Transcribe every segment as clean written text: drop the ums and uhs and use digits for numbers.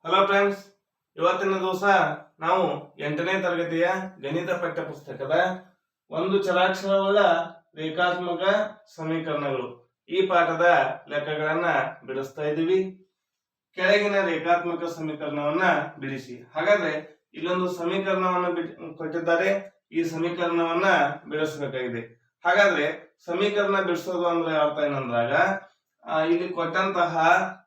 Hello friends, ಇವತ್ತಿನ ದಿವಸ ನಾವು 8ನೇ ತರಗತಿಯ ಗಣಿತ ಪಠ್ಯ ಪುಸ್ತಕದ ಒಂದು ಚರಾಕ್ಷರವುಳ್ಳ ರೇಖಾತ್ಮಕ ಸಮೀಕರಣಗಳು ಈ ಪಾಠದ ಲೆಕ್ಕಗಳನ್ನ ಬಿಡಿಸ್ತಾ ಇದ್ದೀವಿ. ಕೆಳಗಿನ ರೇಖಾತ್ಮಕ ಸಮೀಕರಣವನ್ನ ಬಿಡಿಸಿ. ಹಾಗಾದ್ರೆ ಇಲ್ಲೊಂದು ಸಮೀಕರಣವನ್ನು ಕೊಟ್ಟಿದ್ದಾರೆ. ಈ ಸಮೀಕರಣವನ್ನ ಬಿಡಿಸಬೇಕಾಗಿದೆ. ಹಾಗಾದ್ರೆ ಸಮೀಕರಣ ಬಿಡಿಸೋದು ಅಂದ್ರೆ ಅರ್ಥ ಏನಂದಾಗ ಇಲ್ಲಿ ಕೊಟ್ಟಂತಹ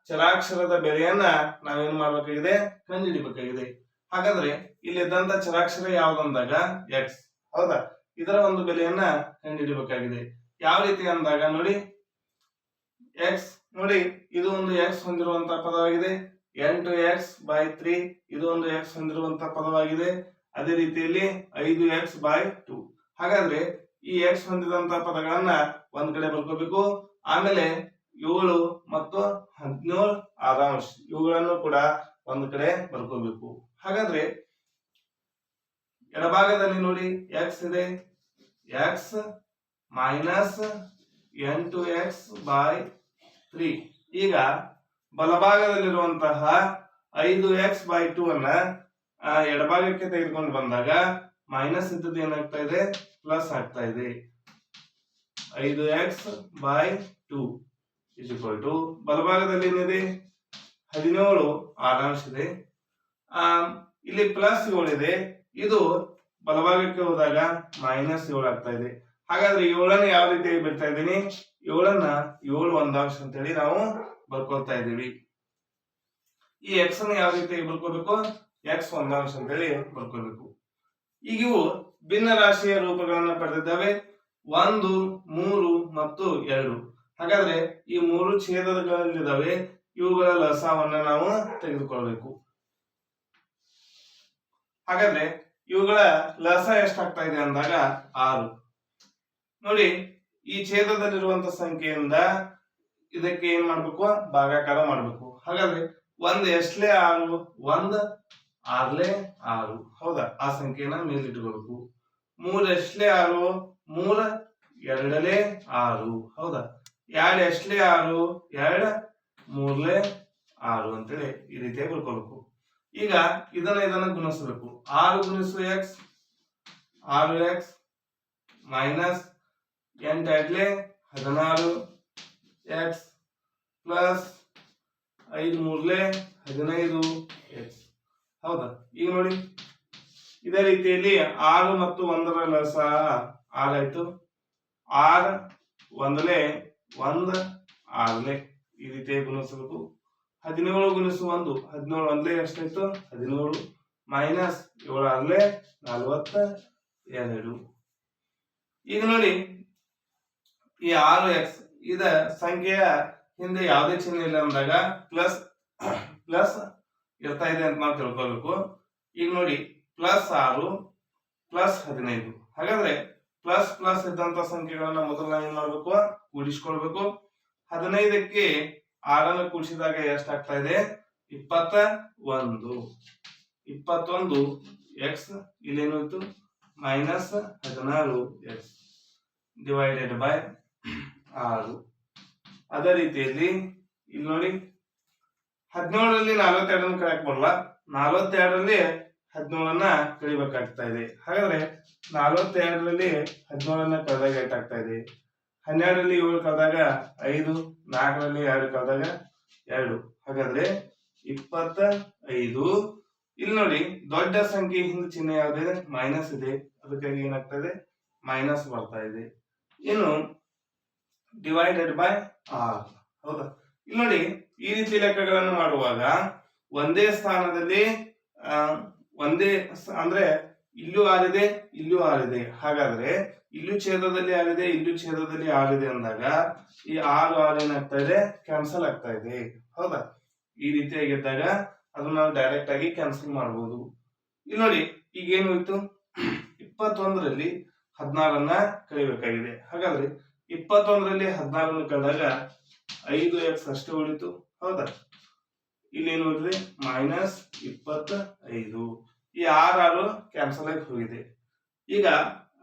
ಚರಾಕ್ಷರದ ಬೆಲೆಯನ್ನ ನಾವೇನ್ ಮಾಡ್ಬೇಕಾಗಿದೆ, ಕಂಡುಹಿಡಿಬೇಕಾಗಿದೆ. ಹಾಗಾದ್ರೆ ಇಲ್ಲಿದ್ದಂತ ಚರಾಕ್ಷರ ಯಾವ್ದಂದಾಗ ಎಕ್ಸ್, ಹೌದಾ? ಇದರ ಒಂದು ಬೆಲೆಯನ್ನ ಕಂಡುಹಿಡಿಬೇಕಾಗಿದೆ. ಯಾವ ರೀತಿ ಅಂದಾಗ ನೋಡಿ, ಎಕ್ಸ್ ನೋಡಿ, ಇದು ಒಂದು ಎಕ್ಸ್ ಹೊಂದಿರುವಂತಹ ಪದವಾಗಿದೆ. 8x/3 ಇದು ಒಂದು ಎಕ್ಸ್ ಹೊಂದಿರುವಂತಹ ಪದವಾಗಿದೆ. ಅದೇ ರೀತಿಯಲ್ಲಿ 5x/2. ಹಾಗಾದ್ರೆ ಈ ಎಕ್ಸ್ ಹೊಂದಿದಂತಹ ಪದಗಳನ್ನ ಒಂದ್ ಕಡೆ ಬರ್ಕೋಬೇಕು. ಆಮೇಲೆ 7 ಮತ್ತು 17 ಆರಾಂಶ ಇವುಗಳನ್ನು ಕೂಡ ಒಂದು ಕಡೆ ಬರ್ಕೋಬೇಕು. ಹಾಗಾದ್ರೆ ಎಡಭಾಗದಲ್ಲಿ ನೋಡಿ ಎಕ್ಸ್ ಇದೆ, ಎಕ್ಸ್ ಮೈನಸ್ 8x/3. ಈಗ ಬಲಭಾಗದಲ್ಲಿರುವಂತಹ 5x/2 ಅನ್ನ ಎಡಭಾಗಕ್ಕೆ ತೆಗೆದುಕೊಂಡು ಬಂದಾಗ ಮೈನಸ್ ಇದ್ದದ್ದು ಏನಾಗ್ತಾ ಇದೆ, ಪ್ಲಸ್ ಆಗ್ತಾ ಇದೆ. 5x/2 ಬಲಭಾಗದಲ್ಲಿ ಏನಿದೆ, 17 ಆರಾಂಶ ಇದೆ. ಇಲ್ಲಿ ಪ್ಲಸ್ 7 ಇದೆ. ಇದು ಬಲಭಾಗಕ್ಕೆ ಹೋದಾಗ ಮೈನಸ್ 7 ಆಗ್ತಾ ಇದೆ. ಹಾಗಾದ್ರೆ 7ಅನ್ನ ಯಾವ ರೀತಿ ಬಿಡ್ತಾ ಇದ್ದೀನಿ, 7ಅನ್ನ 7 ಒಂದಾಂಶ ಅಂತ ಹೇಳಿ ನಾವು ಬರ್ಕೊಳ್ತಾ ಇದ್ದೀವಿ. ಈ ಎಕ್ಸ್ ಅನ್ನ ಯಾವ ರೀತಿ ಬರ್ಕೋಬೇಕು, ಎಕ್ಸ್ ಒಂದಾಂಶ ಅಂತ ಹೇಳಿ ಬರ್ಕೋಬೇಕು. ಈಗ ಇವು ಭಿನ್ನ ರಾಶಿಯ ರೂಪಗಳನ್ನ ಪಡೆದಿದ್ದಾವೆ, 1, 3 ಮತ್ತು 2. ಹಾಗಾದ್ರೆ ಈ 3 ಛೇದಗಳಲ್ಲಿದ್ದಾವೆ, ಇವುಗಳ ಲಸವನ್ನ ನಾವು ತೆಗೆದುಕೊಳ್ಬೇಕು. ಹಾಗಾದ್ರೆ ಇವುಗಳ ಲಸ ಎಷ್ಟಾಗ್ತಾ ಇದೆ ಅಂದಾಗ 6. ನೋಡಿ, ಈ ಛೇದದಲ್ಲಿರುವಂತ ಸಂಖ್ಯೆಯಿಂದ ಇದಕ್ಕೆ ಏನ್ ಮಾಡ್ಬೇಕು, ಭಾಗಾಕಾರ ಮಾಡ್ಬೇಕು. ಹಾಗಾದ್ರೆ 1 ಎಷ್ಟಲೇ 6, 1 6ಲೇ 6, ಹೌದಾ? ಆ ಸಂಖ್ಯೆನ ಮೇಲಿಟ್ಕೋಬೇಕು. 3 ಎಷ್ಟಲೇ 6, 3 2ಲೇ 6, ಹೌದಾ? 2 ಎಷ್ಟಲೇ 6, 2 3ಲೇ 6 ಅಂತೇಳಿ ಈ ರೀತಿಯಾಗಿ ಬರ್ಕೋಬೇಕು. ಈಗ ಇದನ್ನ ಗುಣಿಸಬೇಕು. 6 ಗುಣಿಸು X 6x minus 8 2ಲೇ 16 X plus 5 3ಲೇ 15 X, ಹೌದಾ? ಈಗ ನೋಡಿ, ಇದೇ ರೀತಿಯಲ್ಲಿ 6 ಮತ್ತು 1ರ ಲಸ 6 ಆಯ್ತು. 6 1ಲೇ 1 6ಲೇ ಈ ರೀತಿಯಾಗಿ ಗುಣಿಸಬೇಕು. 17 ಗುಣಿಸು 1 17 1ಲೇ ಎಷ್ಟಾಯ್ತು, 17 ಮೈನಸ್ 7 6ಲೇ 42. ಈಗ ನೋಡಿ, ಈ 6x ಇದ ಸಂಖ್ಯೆಯ ಹಿಂದೆ ಯಾವುದೇ ಚಿಹ್ನೆ ಇಲ್ಲ ಅಂದಾಗ ಪ್ಲಸ್ ಇರ್ತಾ ಇದೆ ಅಂತ ನಾವು ತಿಳ್ಕೊಳ್ಬೇಕು. ಈಗ ನೋಡಿ, +6 +15. ಹಾಗಾದ್ರೆ ಪ್ಲಸ್ ಇದ್ದಂತ ಸಂಖ್ಯೆಗಳನ್ನ ಮೊದಲು ನಾವು ಏನ್ ಮಾಡ್ಬೇಕು, ಕೂಡಿಸ್ಕೊಳ್ಬೇಕು. 15ಕ್ಕೆ 6ಅನ್ನು ಕೂಡಿಸಿದಾಗ ಎಷ್ಟಾಗ್ತಾ ಇದೆ, 21 ಎಕ್ಸ್. ಇಲ್ಲೇನೋಯ್ತು, ಮೈನಸ್ 16 ಎಕ್ಸ್ ಡಿವೈಡೆಡ್ ಬೈ 6. ಅದೇ ರೀತಿಯಲ್ಲಿ ಇಲ್ಲಿ ನೋಡಿ, 17ರಲ್ಲಿ 42 ಕಳೆಯಕ್ ಬರಲ್ಲ, 42ರಲ್ಲಿ 17ಅನ್ನ ಕಳಿಬೇಕಾಗ್ತಾ ಇದೆ. ಹಾಗಾದ್ರೆ 42ರಲ್ಲಿ 17ಅನ್ನ ಕಳೆದಾಗ ಎಷ್ಟಾಗ್ತಾ ಇದೆ, 12ರಲ್ಲಿ 7 ಕಳೆದಾಗ 5, 4ರಲ್ಲಿ 2 ಕಳೆದಾಗ 2. ಹಾಗಾದ್ರೆ 25. ಇಲ್ಲಿ ನೋಡಿ, ದೊಡ್ಡ ಸಂಖ್ಯೆ ಹಿಂದೆ ಚಿಹ್ನೆ ಯಾವ್ದಿದೆ, ಮೈನಸ್ ಇದೆ. ಅದಕ್ಕಾಗಿ ಏನಾಗ್ತಾ ಇದೆ, ಮೈನಸ್ ಬರ್ತಾ ಇದೆ. ಇನ್ನು ಡಿವೈಡೆಡ್ ಬೈ 6, ಹೌದಾ? ಇಲ್ಲಿ ನೋಡಿ, ಈ ರೀತಿ ಲೆಕ್ಕಗಳನ್ನು ಮಾಡುವಾಗ ಒಂದೇ ಸ್ಥಾನದಲ್ಲಿ ಒಂದೇ ಅಂದ್ರೆ ಇಲ್ಲೂ ಆರಿದೆ, ಇಲ್ಲೂ ಆರಿದೆ. ಹಾಗಾದ್ರೆ ಇಲ್ಲೂ ಛೇದದಲ್ಲಿ ಆರಿದೆ, ಇಲ್ಲೂ ಛೇದದಲ್ಲಿ ಆರಿದೆ ಅಂದಾಗ ಈ 6 ಏನಾಗ್ತಾ ಇದೆ, ಕ್ಯಾನ್ಸಲ್ ಆಗ್ತಾ ಇದೆ, ಹೌದಾ? ಈ ರೀತಿಯಾಗಿದ್ದಾಗ ಅದನ್ನ ನಾವು ಡೈರೆಕ್ಟ್ ಆಗಿ ಕ್ಯಾನ್ಸಲ್ ಮಾಡಬಹುದು. ಇಲ್ಲಿ ನೋಡಿ, ಈಗ ಏನ್ ಹೋಯ್ತು, 21ರಲ್ಲಿ 14ಅನ್ನ ಕಳಿಬೇಕಾಗಿದೆ. ಹಾಗಾದ್ರೆ 21ರಲ್ಲಿ 14ಅನ್ನು ಕಳೆದಾಗ 5x ಅಷ್ಟೇ ಉಳಿತು, ಹೌದಾ? ಇಲ್ಲಿ ಏನು ಹೋಗಿದೆ, ಮೈನಸ್ 25. ಈ 6 ಕ್ಯಾನ್ಸಲ್ ಆಗಿ ಹೋಗಿದೆ. ಈಗ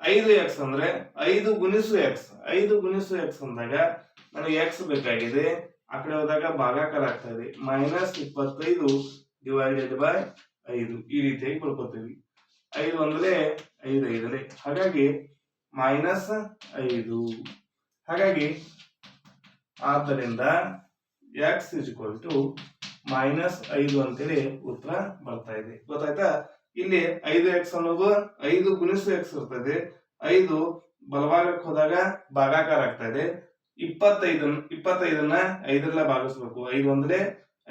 5x ಅಂದ್ರೆ 5 ಗುಣಿಸು ಎಕ್ಸ್. 5 ಗುಣಿಸು ಎಕ್ಸ್ ಅಂದಾಗ ನನಗೆ ಎಕ್ಸ್ ಬೇಕಾಗಿದೆ. ಆ ಕಡೆ ಹೋದಾಗ ಭಾಗಾಕಾರ ಆಗ್ತಾ ಇದೆ. -25 ಡಿವೈಡೆಡ್ ಬೈ 5 ಈ ರೀತಿಯಾಗಿ ಬರ್ಕೋತೀವಿ. 5 ಒಂದಲೇ 5 ಐದಲೇ, ಹಾಗಾಗಿ -5. ಹಾಗಾಗಿ ಆದ್ದರಿಂದ x -5 ಅಂತೇಳಿ ಉತ್ತರ ಬರ್ತಾ ಇದೆ. ಗೊತ್ತಾಯ್ತಾ? ಇಲ್ಲಿ 5x ಅನ್ನೋದು 5 ಗುಣಿಸು x ಇರ್ತದೆ. 5 ಬಲಭಾಗಕ್ಕೆ ಹೋದಾಗ ಭಾಗಾಕಾರ ಆಗ್ತಾ ಇದೆ. 25ನ್ನ 5ರಿಂದ ಭಾಗಿಸ್ಬೇಕು. 5 ಒಂದಲೇ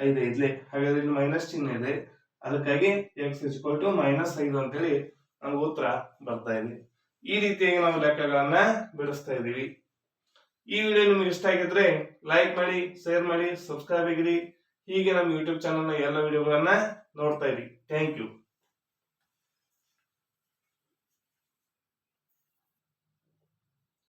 5 ಐದಲೇ, ಹಾಗಾದ್ರೆ ಇಲ್ಲಿ ಮೈನಸ್ ಚಿಹ್ನೆ ಇದೆ. ಅದಕ್ಕಾಗಿ x -5 ಅಂತೇಳಿ ನಮ್ಗೆ ಉತ್ತರ ಬರ್ತಾ ಇದೆ. ಈ ರೀತಿಯಾಗಿ ನಾವು ಲೆಕ್ಕಗಳನ್ನ ಬಿಡಿಸ್ತಾ ಇದೀವಿ. ಈ ವಿಡಿಯೋ ನಿಮ್ಗೆ ಇಷ್ಟ ಆಗಿದ್ರೆ ಲೈಕ್ ಮಾಡಿ, ಶೇರ್ ಮಾಡಿ, ಸಬ್ಸ್ಕ್ರೈಬ್ ಆಗಿರಿ. ಹೀಗೆ ನಮ್ಮ ಯೂಟ್ಯೂಬ್ ಚಾನಲ್ನ ಎಲ್ಲ ವಿಡಿಯೋಗಳನ್ನ ನೋಡ್ತಾ ಇರಿ. Thank you.